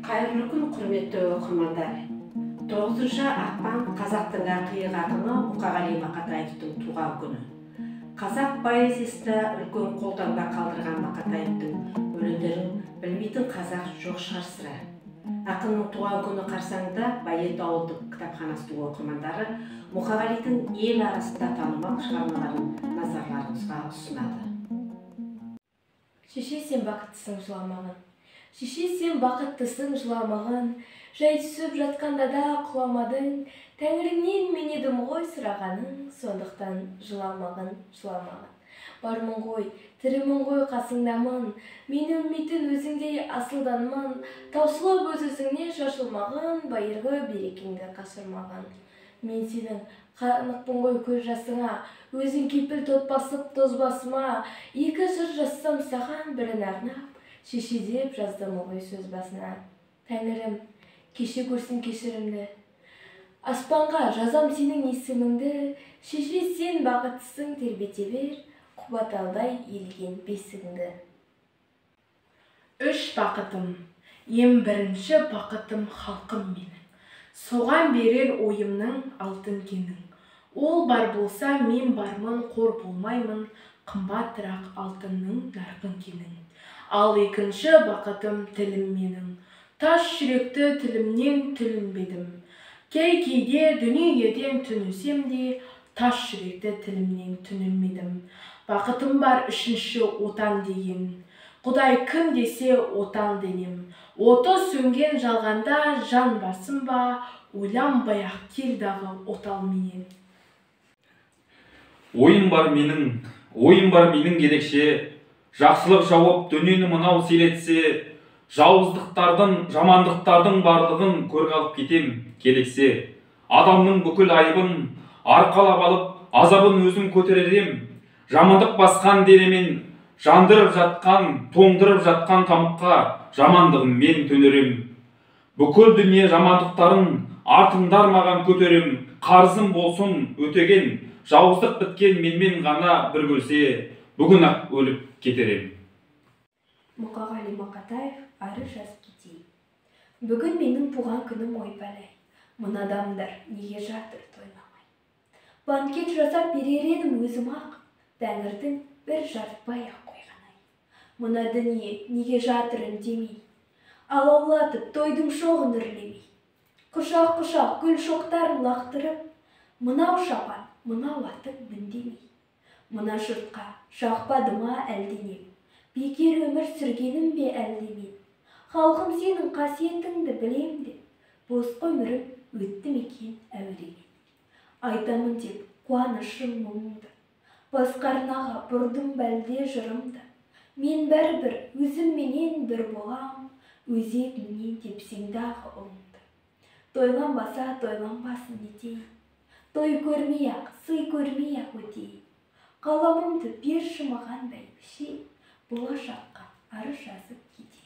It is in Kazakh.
Қайырлы күн, құрметті оқырмандар. 9 ақпан қазақтың ақиық ақыны Мұқағали Мақатаевтың туған күні. Қазақ поэзиясында үлкен қолтаңба қалдырған Мақатаевтың өлеңдерін білмейтін қазақ жоқ шығар сірә. Ақынның туған күні қарсаңында Байет ауылдық кітапханасының оқырмандары Мұқағалидың ел арасында танымал шығармаларын назарларыңызға ұсынады. Шеше, сен бақыттысың, жыламағын. Шеше, сен бақыттысың, жыламағын. Жай түсіп жатқанда да құламадың. Тәңіріңнен мен едім ғой сұрағаның, сондықтан жыламағын, жыламағын. Бармын ғой, тірімін ғой, қасыңдамын. Мен өлмейтін өзіңдей асылданмын. Таусылып өз-өзіңнен шашылмағын, байырғы берекеңді қашырмағын. Мен сенің қанықпын ғой көз жасыңа, өзің кепіл тот басып тоз басыма. Екі жыр жазсам саған бірін арнап, шеше деп жаздым ғой сөз басына. Тәңірім, кеше көрсін кешірімді, аспанға жазам сенің есіміңді. Шеше, сен бақыттысың, тербете бер, Құбаталдай елген бесігіңді. Үш бақытым, ең бірінші бақытым халқым менің. Соған берер ойымның алтын кенің. Ол бар болса мен бармын, қор болмаймын, қымбатырақ алтынның нарқын кенің. Ал екінші бақытым тілім менің. Тас жүректі тілімнен түлінбедім. Кейде дүниеден түнесем де, тас жүректі тілімнен түнілмедім. Бақытым бар үшінші отан деген. Құдай кім десе отан денем. Оты сөнген жалғанда жан барсың ба, ойланбай-ақ кел дағы отал менен. Ойым бар менің ерекше, жақсылық жауып дүниені мынау селетсе, жауыздықтардың, жамандықтардың барлығын көріп алып кетем керексе. Адамның бүкіл айыбын арқалап алып, азабын өзім көтеререм. Жамандық басқан денемен жандырып жатқан, тоңдырып жатқан тамыққа жамандығын мен төнерем. Бүкіл дүние жамандықтарын артыңдар маған көтерем. Қарызым болсын өтеген, жауыздық біткен менмен ғана бір көрсе, бүгін-ақ өліп кетерем. Мұқағали Мақатаев, ары жазып кетейін. Бүгін менің туған күнім, ой бәлей. Мына адамдар неге жатыр тойламай? Банкет жасап берер едім өзім ақ, Тәңірдің бір жарытпай-ақ қойғанай. Мына дүние неге жатыр үндемей, алаулатып тойдың шоғын үрлемей. Құшақ-құшақ гүл шоқтарын лақтырып, мынау шапан, мынау атып міндемей. Мына жұртқа жақпады ма әлденем, бекер өмір сүргенім бе әлдемен. Халқым сенің қасиетіңді білем деп, бос өмірім өтті мекен әуремен. Айтамын деп қуанышым мұңымды, басқа арнаға бұрдым бәлде жырымды. Мен бәрібір өзімменен бір болам, өзегіңнен тепсеңдағы ұлымды. Тойланбаса тойланбасын етейін, той көрмей-ақ, сый көрмей-ақ өтейін. Қаламымды берші маған бәйбіше, болашаққа ары жазып кетейін.